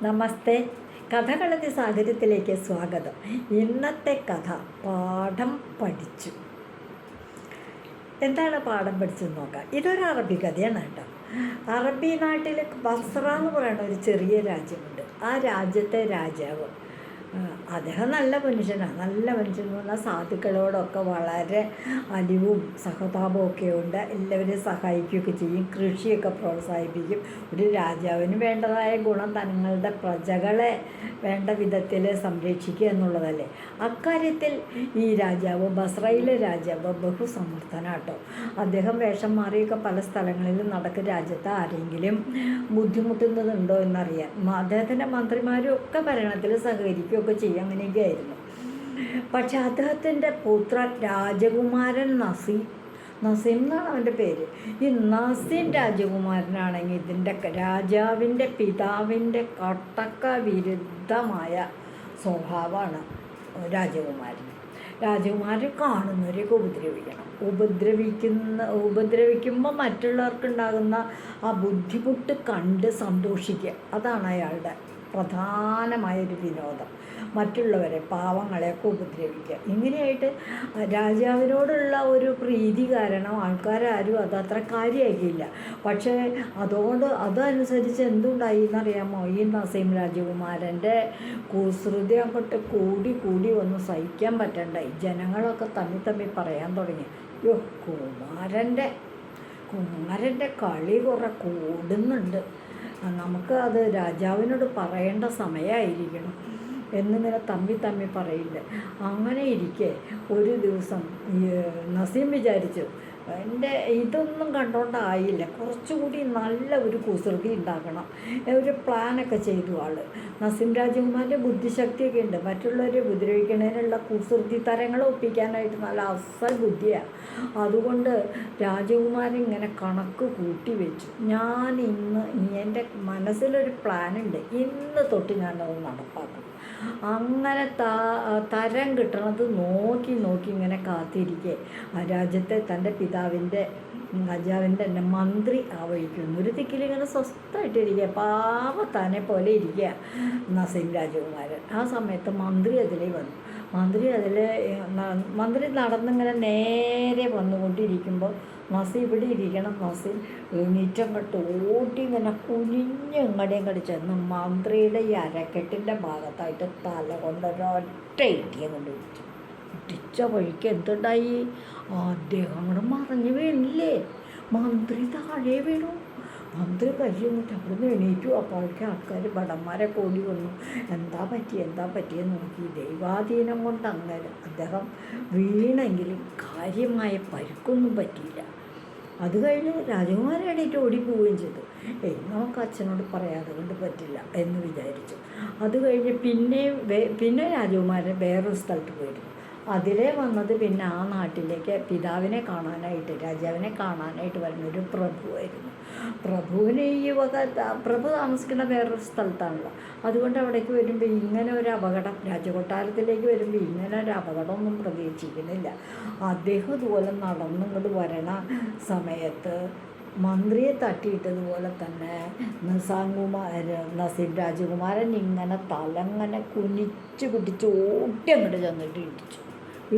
നമസ്തേ. കഥകളതി സാഹചര്യത്തിലേക്ക് സ്വാഗതം. ഇന്നത്തെ കഥ പാഠം പഠിച്ചു. എന്താണ് പാഠം പഠിച്ചെന്ന് നോക്കാം. ഇതൊരു അറബി കഥയാണ് കേട്ടോ. അറബി നാട്ടിൽ ബസ്ര എന്ന് പറയുന്ന ഒരു ചെറിയ രാജ്യമുണ്ട്. ആ രാജ്യത്തെ രാജാവ് അദ്ദേഹം നല്ല മനുഷ്യനാണ്. നല്ല മനുഷ്യൻ എന്ന് പറഞ്ഞാൽ സാധുക്കളോടൊക്കെ വളരെ അലിവും സഹതാപവും ഒക്കെ ഉണ്ട്. എല്ലാവരെയും സഹായിക്കുകയൊക്കെ ചെയ്യും. കൃഷിയൊക്കെ പ്രോത്സാഹിപ്പിക്കും. ഒരു രാജാവിന് വേണ്ടതായ ഗുണം തങ്ങളുടെ പ്രജകളെ വേണ്ട വിധത്തിൽ സംരക്ഷിക്കുക എന്നുള്ളതല്ലേ. അക്കാര്യത്തിൽ ഈ രാജാവ്, ബസ്രയിലെ രാജാവ് ബഹുസമർത്ഥനാട്ടോ. അദ്ദേഹം വേഷം മാറിയൊക്കെ പല സ്ഥലങ്ങളിലും നടക്കും. രാജ്യത്ത് ആരെങ്കിലും ബുദ്ധിമുട്ടുന്നതുണ്ടോ എന്നറിയാൻ അദ്ദേഹത്തിൻ്റെ മന്ത്രിമാരും ഒക്കെ ഭരണത്തിൽ സഹകരിക്കുകയൊക്കെ ചെയ്യും. അങ്ങനെയൊക്കെ ആയിരുന്നു. പക്ഷെ അദ്ദേഹത്തിൻ്റെ പുത്രൻ രാജകുമാരൻ നസീം എന്നാണ് അവൻ്റെ പേര്. ഈ നസീം രാജകുമാരനാണെങ്കിൽ ഇതിൻ്റെ രാജാവിൻ്റെ പിതാവിൻ്റെ കട്ടക്ക വിരുദ്ധമായ സ്വഭാവമാണ് രാജകുമാരൻ കാണുന്നവരെയൊക്കെ ഉപദ്രവിക്കുമ്പോൾ മറ്റുള്ളവർക്കുണ്ടാകുന്ന ആ ബുദ്ധിമുട്ട് കണ്ട് സന്തോഷിക്കുക. അതാണ് അയാളുടെ പ്രധാനമായൊരു വിനോദം. മറ്റുള്ളവരെ, പാവങ്ങളെയൊക്കെ ഉപദ്രവിക്കുക. ഇങ്ങനെയായിട്ട് രാജാവിനോടുള്ള ഒരു പ്രീതി കാരണം ആൾക്കാരും അതത്ര കാര്യമാക്കിയില്ല. പക്ഷേ അതനുസരിച്ച് എന്തുണ്ടായി എന്നറിയാമോ? ഈ നസീം രാജകുമാരൻ്റെ കുസൃതി അങ്ങോട്ട് കൂടി വന്ന് സഹിക്കാൻ പറ്റണ്ടായി. ജനങ്ങളൊക്കെ തമ്മി പറയാൻ തുടങ്ങി, യോ കുമാരൻ്റെ കളി കുറെ കൂടുന്നുണ്ട്, നമുക്ക് അത് രാജാവിനോട് പറയേണ്ട സമയമായിരിക്കണം എന്നിങ്ങനെ തമ്മി പറയില്ല. അങ്ങനെ ഇരിക്കെ ഒരു ദിവസം നസീം വിചാരിച്ചു, ഇതൊന്നും കണ്ടോണ്ടായില്ല, കുറച്ചുകൂടി നല്ല ഒരു കുസൃതി ഉണ്ടാക്കണം. ഒരു പ്ലാനൊക്കെ ചെയ്തു നസീം രാജകുമാരൻ്റെ ബുദ്ധിശക്തിയൊക്കെ ഉണ്ട്. മറ്റുള്ളവരെ ഉപദ്രവിക്കുന്നതിനുള്ള കുസൃതി തരങ്ങൾ ഒപ്പിക്കാനായിട്ട് നല്ല അസൽ ബുദ്ധിയാണ്. അതുകൊണ്ട് രാജകുമാരൻ ഇങ്ങനെ കണക്ക് കൂട്ടി വെച്ചു. എൻ്റെ മനസ്സിലൊരു പ്ലാനുണ്ട്, ഇന്ന് തൊട്ട് ഞാനത് നടപ്പാക്കും. അങ്ങനെ തരം കിട്ടണത് നോക്കി ഇങ്ങനെ കാത്തിരിക്കെ ആ രാജ്യത്തെ തൻ്റെ രാജാവിൻ്റെ തന്നെ മന്ത്രി ആവഹിക്കുന്നു. ഒരു ദിക്കിലിങ്ങനെ സ്വസ്ഥമായിട്ടിരിക്കുക, പാവത്താനെ പോലെ ഇരിക്കുക നസീം രാജകുമാരൻ. ആ സമയത്ത് മന്ത്രി വന്നു. മന്ത്രി നടന്നിങ്ങനെ നേരെ വന്നുകൊണ്ടിരിക്കുമ്പോൾ നസീം ഇവിടെ ഇരിക്കണം. നസീം എണീറ്റങ്ങോട്ട് ഇങ്ങനെ കുനിഞ്ഞങ്ങടേയും ചെന്ന് മന്ത്രിയുടെ ഈ അരക്കെട്ടിൻ്റെ ഭാഗത്തായിട്ട് തല കൊണ്ടൊരൊറ്റ ഇടിയും കൊണ്ട് ഇടിച്ച വഴിക്ക് എന്തുണ്ടായി? അദ്ദേഹം അങ്ങോട്ട് മറിഞ്ഞു വീണില്ലേ. മന്ത്രി താഴെ വീണു. മന്ത്രി കഴിയുന്നിട്ട് അവിടെ നിന്ന് എണീറ്റു. അപ്പോഴേക്കും ആൾക്കാർ ഭടന്മാരെ കൂടി വന്നു. എന്താ പറ്റിയെന്ന് നോക്കി. ദൈവാധീനം കൊണ്ട് അങ്ങനെ അദ്ദേഹം വീണെങ്കിലും കാര്യമായ പരിക്കൊന്നും പറ്റിയില്ല. അത് കഴിഞ്ഞ് രാജകുമാരൻ എണീറ്റ് ഓടിപ്പോവുകയും ചെയ്തു. നമുക്ക് അച്ഛനോട് പറയാതെ കൊണ്ട് പറ്റില്ല എന്ന് വിചാരിച്ചു. അത് കഴിഞ്ഞ് പിന്നെ രാജകുമാരൻ വേറൊരു സ്ഥലത്ത് പോയിരുന്നു. അതിലേ വന്നത് പിന്നെ ആ നാട്ടിലേക്ക് രാജാവിനെ കാണാനായിട്ട് വരുന്നൊരു പ്രഭുവായിരുന്നു. പ്രഭുവിന് പ്രഭു താമസിക്കുന്ന വേറൊരു സ്ഥലത്താണല്ലോ. അതുകൊണ്ട് അവിടേക്ക് വരുമ്പോൾ ഇങ്ങനെ ഒരു അപകടം, രാജകൊട്ടാരത്തിലേക്ക് വരുമ്പോൾ ഇങ്ങനെ ഒരു അപകടമൊന്നും പ്രതീക്ഷിക്കുന്നില്ല. അദ്ദേഹം ഇതുപോലെ നടന്നിങ്ങോട്ട് വരണ സമയത്ത് മന്ത്രിയെ തട്ടിയിട്ടതുപോലെ തന്നെ നസീം രാജകുമാരൻ ഇങ്ങനെ തലങ്ങനെ കുനിച്ച് പിടിച്ച് ഓട്ടി അങ്ങോട്ട് ചെന്നിട്ട്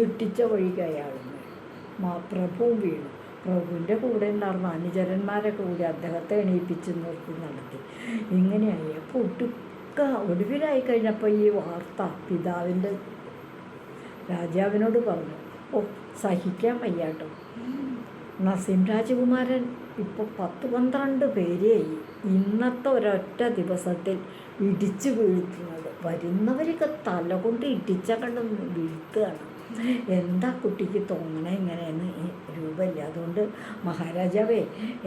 ഇടിച്ച വഴിക്ക് പ്രഭുവും വീണു. പ്രഭുവിൻ്റെ കൂടെ ഉണ്ടായിരുന്ന അനുചരന്മാരൊക്കെ കൂടി അദ്ദേഹത്തെ എണീപ്പിച്ച് നിർത്തി നടത്തി. ഇങ്ങനെയായി. അപ്പോൾ ഒടുവിലായി കഴിഞ്ഞപ്പോൾ ഈ വാർത്ത രാജാവിനോട് പറഞ്ഞു. സഹിക്കാൻ വയ്യാട്ടോ, നസീം രാജകുമാരൻ ഇപ്പോൾ 10-12 പേരെയായി ഇന്നത്തെ ഒരൊറ്റ ദിവസത്തിൽ ഇടിച്ചു വീഴ്ത്തുന്നത്. വരുന്നവരൊക്കെ തല കൊണ്ട് ഇടിച്ചങ്ങണ്ട് വീഴ്ത്തുകയാണ്. എന്താ കുട്ടിക്ക് തോന്നണേ ഇങ്ങനെയെന്ന് രൂപമില്ല. അതുകൊണ്ട് മഹാരാജാവേ,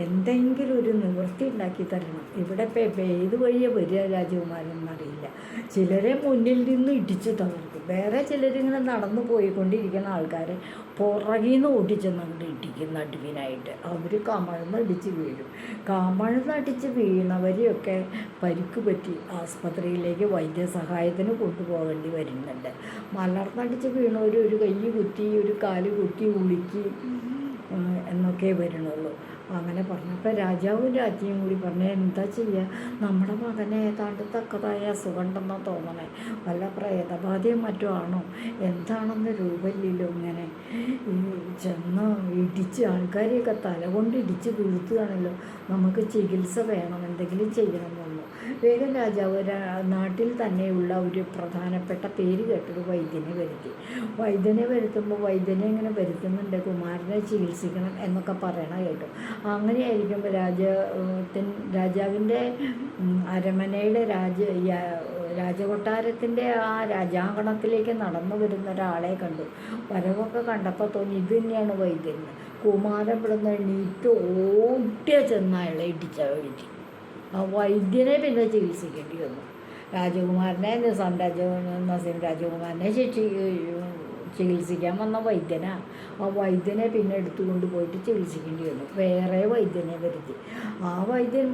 എന്തെങ്കിലും ഒരു നിവൃത്തി ഉണ്ടാക്കി തരണം. ഇവിടെ ഏത് വഴിയെ വരിക രാജകുമാരനെന്നറിയില്ല. ചിലരെ മുന്നിൽ നിന്ന് ഇടിച്ചു തകർക്കും, വേറെ ചിലരിങ്ങനെ നടന്നു പോയിക്കൊണ്ടിരിക്കുന്ന ആൾക്കാരെ പുറകിൽ നിന്ന് ഓടിച്ചെന്ന് അങ്ങോട്ട് ഇടിക്കും നടുവിനായിട്ട്. അവർ കമഴ്ന്നടിച്ച് വീഴും. കമഴ്ന്നടിച്ച് വീണവരെയൊക്കെ പരിക്ക് പറ്റി ആസ്പത്രിയിലേക്ക് വൈദ്യസഹായത്തിന് കൊണ്ടുപോകേണ്ടി വരുന്നുണ്ട്. മലർന്നടിച്ച് വീണവർ ഒരു കൈ കുത്തി ഒരു കാല് കുത്തി ഉളുക്കി എന്നൊക്കെ വരണുള്ളൂ. അങ്ങനെ പറഞ്ഞപ്പോൾ രാജാവും രാജ്ഞിയും കൂടി പറഞ്ഞു, എന്താ ചെയ്യുക, നമ്മുടെ മകനെ ഏതാണ്ട് തക്കതായ അസുഖമുണ്ടെന്നാണ് തോന്നണേ, വല്ല പ്രേതബാധയും മറ്റോ ആണോ, എന്താണെന്ന് രൂപമില്ലല്ലോ, ഇങ്ങനെ ചെന്ന് ഇടിച്ച് ആൾക്കാരെയൊക്കെ തല കൊണ്ട് ഇടിച്ച് വീഴ്ത്തുകയാണല്ലോ, നമുക്ക് ചികിത്സ വേണം, എന്തെങ്കിലും ചെയ്യണമെന്നു. വേഗം രാജാവ് നാട്ടിൽ തന്നെയുള്ള ഒരു പ്രധാനപ്പെട്ട പേര് കേട്ടൊരു വൈദ്യനെ വരുത്തി. വൈദ്യനെ വരുത്തുമ്പോൾ വൈദ്യനെ ഇങ്ങനെ വരുത്തുന്നുണ്ട്, കുമാരനെ ചികിത്സിക്കണം എന്നൊക്കെ പറയണ കേട്ടു. അങ്ങനെയായിരിക്കുമ്പോൾ രാജാവിൻ്റെ അരമനയുടെ രാജകൊട്ടാരത്തിൻ്റെ ആ രാജാങ്കണത്തിലേക്ക് നടന്നു വരുന്ന ഒരാളെ കണ്ടു. വരവൊക്കെ കണ്ടപ്പോൾ തോന്നി ഇത് തന്നെയാണ് വൈദ്യൻ. കുമാരൻ ഇവിടുന്ന് എണീറ്റ് ഓടിയ ചെന്ന് അയാളെ ഇടിച്ച വീഴ്ത്തി. ആ വൈദ്യനെ പിന്നെ ചികിത്സിക്കേണ്ടി വന്നു. രാജകുമാരനെ നസീം രാജകുമാരനെ ചികിത്സിക്കാൻ വന്ന വൈദ്യനാ. ആ വൈദ്യനെ പിന്നെ എടുത്തുകൊണ്ട് പോയിട്ട് ചികിത്സിക്കേണ്ടി വന്നു. വേറെ വൈദ്യനെ വരുത്തി. ആ വൈദ്യൻ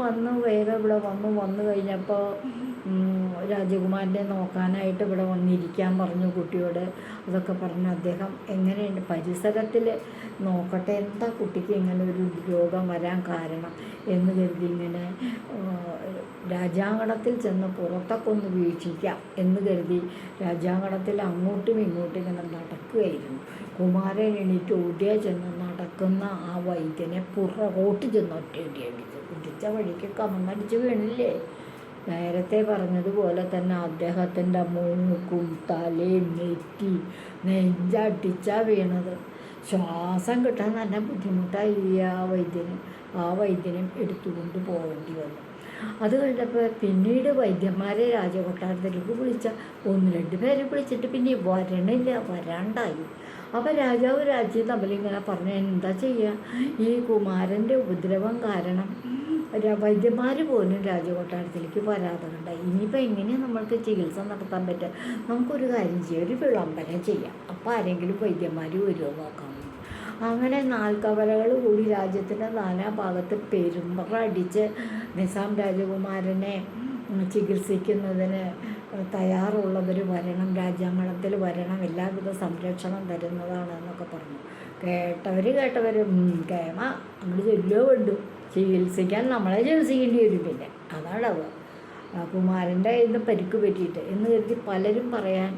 വേഗം ഇവിടെ വന്നു കഴിഞ്ഞപ്പോൾ രാജകുമാരനെ നോക്കാനായിട്ട് ഇവിടെ വന്നിരിക്കാൻ പറഞ്ഞു കുട്ടിയോട്. അതൊക്കെ പറഞ്ഞ് അദ്ദേഹം എങ്ങനെയുണ്ട് പരിസരത്തിൽ നോക്കട്ടെ, എന്താ കുട്ടിക്ക് ഇങ്ങനെ ഒരു രോഗം വരാൻ കാരണം എന്ന് കരുതി ഇങ്ങനെ രാജാങ്കണത്തിൽ ചെന്ന് പുറത്തൊക്കെ ഒന്ന് വീക്ഷിക്കാം എന്ന് കരുതി രാജാങ്കണത്തിൽ അങ്ങോട്ടും ഇങ്ങോട്ടും ഇങ്ങനെ നടക്കുകയായിരുന്നു. കുമാരൻ എണീറ്റ് ഓടിയാൽ ചെന്ന് നടക്കുന്ന ആ വൈദ്യനെ പുറകോട്ട് ചെന്ന് ഒറ്റയടി അടിച്ചു. ഇടിച്ച വഴിക്ക് കമന്നടിച്ച് വീണില്ലേ. നേരത്തെ പറഞ്ഞതുപോലെ തന്നെ അദ്ദേഹത്തിൻ്റെ മൂക്കും തലയും നെറ്റി നെഞ്ചടിച്ചാണ് വീണത്. ശ്വാസം കിട്ടാൻ തന്നെ ബുദ്ധിമുട്ടായി ആ വൈദ്യനും എടുത്തുകൊണ്ട് പോകേണ്ടി വന്നു. അത് കഴിഞ്ഞപ്പോൾ പിന്നീട് വൈദ്യന്മാരെ രാജകൊട്ടാരത്തിലേക്ക് വിളിച്ച 1-2 പേരെ വിളിച്ചിട്ട് പിന്നെ വരാണ്ടായി. അപ്പോൾ രാജാവ് രാജ്യം തമ്മിലിങ്ങനെ പറഞ്ഞു, എന്താ ചെയ്യുക, ഈ കുമാരൻ്റെ ഉപദ്രവം കാരണം വൈദ്യന്മാർ പോലും രാജകൊട്ടാരത്തിലേക്ക് വരാതെ കണ്ടായി. ഇനിയിപ്പോൾ എങ്ങനെയാണ് നമ്മൾക്ക് ചികിത്സ നടത്താൻ പറ്റുക? നമുക്കൊരു കാര്യം ചെയ്യാം, ഒരു വിളംബരം ചെയ്യാം, അപ്പോൾ ആരെങ്കിലും വൈദ്യന്മാർ വരുമോ നോക്കാം. അങ്ങനെ നാൽക്കവലകൾ കൂടി രാജ്യത്തിൻ്റെ നാനാഭാഗത്ത് പെരുമ്പറ അടിച്ച് നിസാം രാജകുമാരനെ ചികിത്സിക്കുന്നതിന് തയ്യാറുള്ളവർ വരണം, രാജ്യാങ്കണത്തിൽ വരണം, എല്ലാവിധ സംരക്ഷണം തരുന്നതാണ് എന്നൊക്കെ പറഞ്ഞു. കേട്ടവർ കേമ അങ്ങോട്ട് ചെല്ലോ വേണ്ടു, ചികിത്സിക്കാൻ നമ്മളെ ചികിത്സിക്കേണ്ടി വരും. പിന്നെ അതാണ് കുമാരൻ്റെ ഇന്ന് പരിക്ക് പറ്റിയിട്ട് എന്ന് കരുതി പലരും പറയാൻ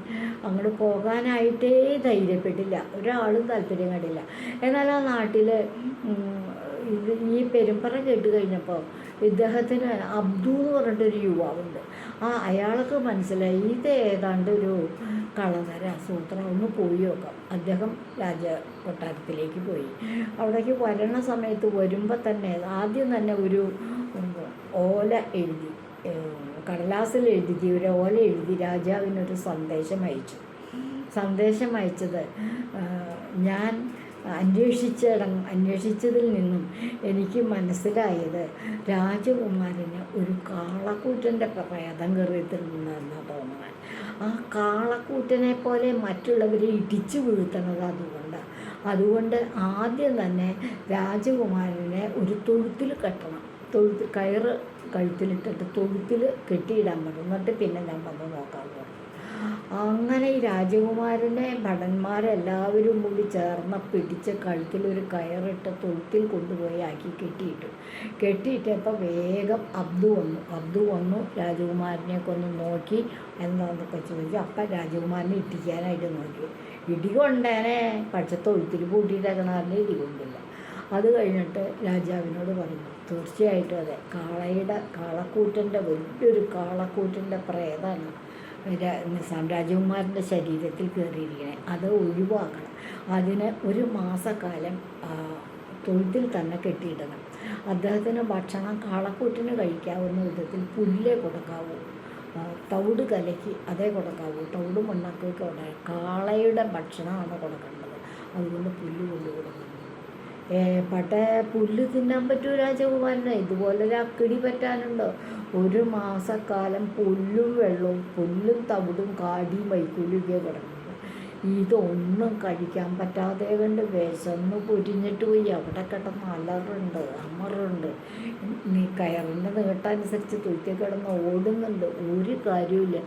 അങ്ങോട്ട് പോകാനായിട്ടേ ധൈര്യപ്പെട്ടില്ല, ഒരാളും താല്പര്യം കണ്ടില്ല. എന്നാൽ ആ നാട്ടിൽ ഈ പെരുമ്പറ കേട്ട് കഴിഞ്ഞപ്പോൾ ഇദ്ദേഹത്തിന് അബ്ദു എന്ന് പറഞ്ഞിട്ടൊരു യുവാവുണ്ട്. അയാൾക്ക് മനസ്സിലായി ഇത് ഏതാണ്ട് ഒരു കളതര സൂത്രം, ഒന്ന് പോയി നോക്കാം. അദ്ദേഹം രാജകൊട്ടാരത്തിലേക്ക് പോയി. അവിടേക്ക് വരണ സമയത്ത് വരുമ്പോൾ തന്നെ ആദ്യം തന്നെ ഒരു ഓല എഴുതി, കടലാസിൽ എഴുതി ഒരു ഓല എഴുതി രാജാവിനൊരു സന്ദേശം അയച്ചത് ഞാൻ അന്വേഷിച്ചതിൽ നിന്നും എനിക്ക് മനസ്സിലായത് രാജകുമാരന് ഒരു കാളക്കൂറ്റൻ്റെ പ്രേതം കയറിയിട്ടുണ്ടെന്നാണ് തോന്നുന്നത്. ആ കാളക്കൂറ്റനെ പോലെ മറ്റുള്ളവരെ ഇടിച്ചു വീഴ്ത്തണത് അതുകൊണ്ട് ആദ്യം തന്നെ രാജകുമാരനെ ഒരു തൊഴുത്തിൽ കെട്ടണം, കയറ് കഴുത്തിലിട്ടിട്ട് തൊഴുത്തിൽ കെട്ടിയിടാൻ പറഞ്ഞു. എന്നിട്ട് പിന്നെ ഞാൻ വന്ന് നോക്കാൻ പറഞ്ഞു. അങ്ങനെ ഈ രാജകുമാരനെ ഭടന്മാരെല്ലാവരും കൂടി ചേർന്ന് പിടിച്ച് കഴുത്തിലൊരു കയറിട്ട് തൊഴുത്തിൽ കൊണ്ടുപോയി ആക്കി കെട്ടിയിട്ടപ്പോൾ വേഗം അബ്ദു വന്നു രാജകുമാരനെയൊക്കെ ഒന്ന് നോക്കി എന്താണെന്നൊക്കെ ചോദിച്ചു. അപ്പം രാജകുമാരനെ ഇടിക്കാനായിട്ട് നോക്കി. ഇടി കൊണ്ടേനെ, പക്ഷെ തൊഴുത്തിൽ പൂട്ടിയിട്ടേക്കണാറിന് ഇടി കൊണ്ടില്ല. അത് കഴിഞ്ഞിട്ട് രാജാവിനോട് പറഞ്ഞു, തീർച്ചയായിട്ടും അതെ, കാളക്കൂറ്റൻ്റെ വലിയൊരു കാളക്കൂറ്റൻ്റെ പ്രേതമാണ് നിസാം രാജകുമാരൻ്റെ ശരീരത്തിൽ കയറിയിരിക്കണേ, അത് ഒഴിവാക്കണം. അതിന് 1 മാസക്കാലം തൊഴുത്തിൽ തന്നെ കെട്ടിയിടണം. അദ്ദേഹത്തിന് ഭക്ഷണം കാളക്കൂറ്റിന് കഴിക്കാവുന്ന വിധത്തിൽ പുല്ലേ കൊടുക്കാവൂ, തവിട് കലക്കി അതേ കൊടുക്കാവൂ, തവിട് മണ്ണാക്കി കാളയുടെ ഭക്ഷണമാണ് കൊടുക്കേണ്ടത്. അതുകൊണ്ട് പുല്ല് കൊണ്ടു കൊടുക്കുന്നു. പുല്ല് തിന്നാൻ പറ്റൂ രാജകുമാരന്? ഇതുപോലൊരു അക്കിടി പറ്റാനുണ്ടോ? 1 മാസക്കാലം പുല്ലും വെള്ളവും, പുല്ലും തവിടും കാടിയും വൈക്കൂലിയൊക്കെ കിടക്കുന്നത്. ഇതൊന്നും കഴിക്കാൻ പറ്റാതെ കൊണ്ട് വിശന്ന് പൊരിഞ്ഞിട്ട് പോയി. അവിടെ കിടന്ന് അലറുണ്ട്, അമറുണ്ട്. നീ കയറിൻ്റെ നീട്ടനുസരിച്ച് തുരുത്തി കിടന്ന് ഓടുന്നുണ്ട്. ഒരു കാര്യമില്ല.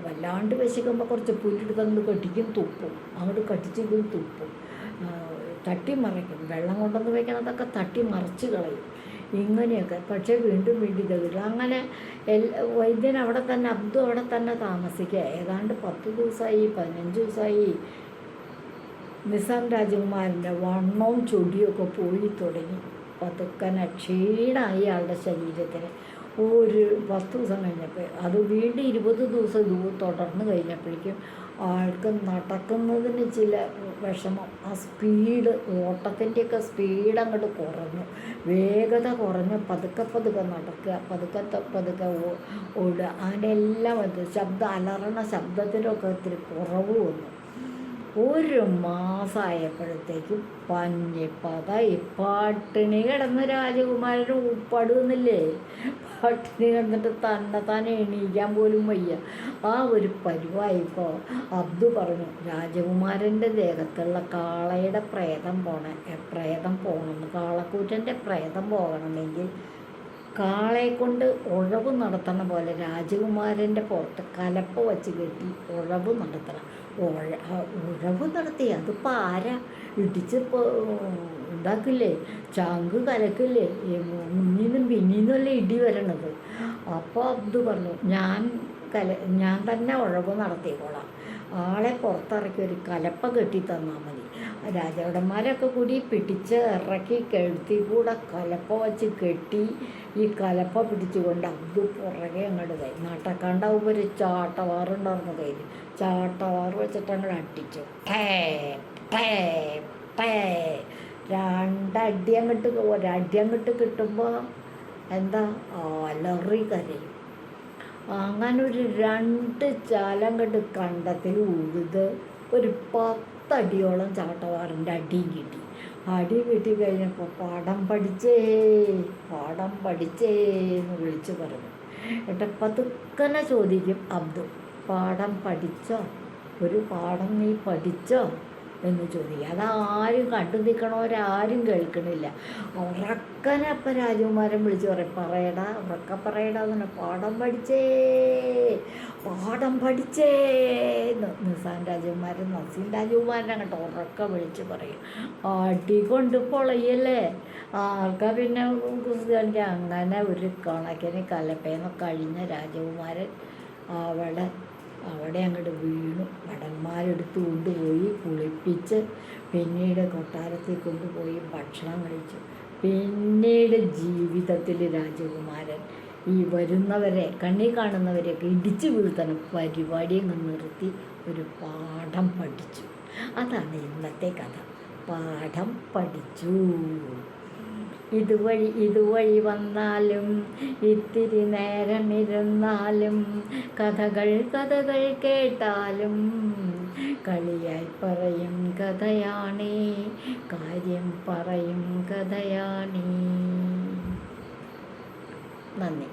വല്ലാണ്ട് വിശക്കുമ്പോൾ കുറച്ച് പുല്ലെടുത്ത് അങ്ങോട്ട് കെട്ടിക്കും തുപ്പും, അങ്ങോട്ട് കട്ടിച്ചിട്ടും തുപ്പും, തട്ടിമറിക്കും. വെള്ളം കൊണ്ടുവന്ന് വയ്ക്കണതൊക്കെ തട്ടി മറിച്ച് കളയും. ഇങ്ങനെയൊക്കെ. പക്ഷേ വീണ്ടും വീണ്ടും ഇതല്ല. അങ്ങനെ വൈദ്യൻ അവിടെ തന്നെ, അബ്ദു അവിടെ തന്നെ താമസിക്കുക. ഏതാണ്ട് 10 ദിവസമായി, 15 ദിവസമായി. നിസാം രാജകുമാരൻ്റെ വണ്ണവും ചൊടിയൊക്കെ പോയി തുടങ്ങി. പതുക്കനെ ക്ഷീണമായി ആളുടെ ശരീരത്തിന്. ഒരു 10 ദിവസം കഴിഞ്ഞപ്പോൾ അത് വീണ്ടും 20 ദിവസം തുടർന്ന് കഴിഞ്ഞപ്പോഴേക്കും ആൾക്ക് നടക്കുന്നതിന് ചില വിഷമം. ആ സ്പീഡ്, ഓട്ടത്തിൻ്റെയൊക്കെ സ്പീഡ് അങ്ങോട്ട് കുറഞ്ഞു, വേഗത കുറഞ്ഞ് പതുക്കെ പതുക്കെ നടക്കുക, പതുക്കെ ഓടുക. അതിനെല്ലാം അലറണ ശബ്ദത്തിലൊക്കെ ഇത്തിരി കുറവ് വന്നു. ഒരു മാസമായപ്പോഴത്തേക്കും പട്ടിണി കിടന്ന് രാജകുമാരൻ ഉപ്പാടുന്നില്ലേ. പട്ടിണി കിടന്നിട്ട് തന്നെ എണീക്കാൻ പോലും വയ്യ. ആ ഒരു പരിവായിപ്പോൾ അബ്ദു പറഞ്ഞു, രാജകുമാരൻ്റെ ദേഹത്തുള്ള കാളയുടെ പ്രേതം പോകണമെന്ന്, കാളക്കൂറ്റൻ്റെ പ്രേതം പോകണമെങ്കിൽ കാളയെ കൊണ്ട് ഉഴവ് നടത്തണ പോലെ രാജകുമാരൻ്റെ പുറത്ത് കലപ്പ വച്ച് കെട്ടി ഉഴവ് നടത്തണം. ഉഴവ് നടത്തി അതിപ്പോൾ ആരാ ഇടിച്ചിപ്പോൾ ഉണ്ടാക്കില്ലേ, ചാങ്ക് കലക്കില്ലേ, മുന്നിന്നും പിന്നീന്നുമല്ലേ ഇടി വരണത്. അപ്പോൾ അബ്ദു പറഞ്ഞു, ഞാൻ തന്നെ ഉഴവ് നടത്തിക്കോളാം, ആളെ പുറത്തിറക്കി ഒരു കലപ്പ കെട്ടി തന്നാൽ മതി. രാജാക്കന്മാരൊക്കെ കൂടി പിടിച്ച് ഇറക്കി കെഴുത്തി കൂടെ കലപ്പ വച്ച് കെട്ടി ഈ കലപ്പ പിടിച്ചുകൊണ്ട് അബ്ദു പുറകെ അങ്ങോട്ട് പോയി. നടക്കാണ്ടാവുമ്പോൾ ഒരു ചാട്ടവാറുണ്ടായിരുന്നു കയ്യിൽ. ചാട്ടവാറ് വെച്ചിട്ട് അങ്ങോട്ട് അടിച്ചു. ഒരടി അങ്ങോട്ട് കിട്ടുമ്പോൾ എന്താ അലറി കരയും. അങ്ങനെ ഒരു 2 ചാലം കണ്ട് കണ്ടത്തിൽ ഉഴുത് ഒരു 10 അടിയോളം ചാട്ടവാറിൻ്റെ അടിയും കിട്ടി. അടി കിട്ടി കഴിഞ്ഞപ്പോൾ പാഠം പഠിച്ചേ എന്ന് വിളിച്ച് പറഞ്ഞു. എന്നിട്ട് പതുക്കനെ ചോദിക്കും അബ്ദു, പാഠം പഠിച്ചോ, ഒരു പാഠം നീ പഠിച്ചോ എന്ന് ചോദിക്കുക. അതാരും കണ്ടു നിൽക്കണവരാരും കേൾക്കണില്ല. ഉറക്കനെ അപ്പം രാജകുമാരൻ വിളിച്ച് പറയടാ, ഉറക്ക പറയടാ എന്ന്. പാഠം പഠിച്ചേ എന്ന് നിസാം രാജകുമാരൻ നസീം രാജകുമാരൻ അങ്ങോട്ട് ഉറക്ക വിളിച്ച് പറയും. അടി കൊണ്ട് പൊളയല്ലേ ആൾക്കാർ. പിന്നെ കുസ്തി കളിക്കുക. അങ്ങനെ ഒരു കണക്കിന് കലപ്പേന്ന് കഴിഞ്ഞ രാജകുമാരൻ അവിടെ അങ്ങോട്ട് വീണു. ഭടന്മാരെടുത്ത് കൊണ്ടുപോയി കുളിപ്പിച്ച് പിന്നീട് കൊട്ടാരത്തിൽ കൊണ്ടുപോയി ഭക്ഷണം കഴിച്ചു. പിന്നീട് ജീവിതത്തിൽ രാജകുമാരൻ ഈ വരുന്നവരെ, കണ്ണി കാണുന്നവരെയൊക്കെ ഇടിച്ചു വീഴ്ത്തണം പരിപാടിയും നിർത്തി ഒരു പാഠം പഠിച്ചു. അതാണ് ഇന്നത്തെ കഥ. പാഠം പഠിച്ചു. ഇതുവഴി വന്നാലും ഇത്തിരി നേരം ഇരുന്നാലും കഥകൾ കേട്ടാലും കളിയായി പറയും കഥയാണേ, കാര്യം പറയും കഥയാണേ. നന്ദി.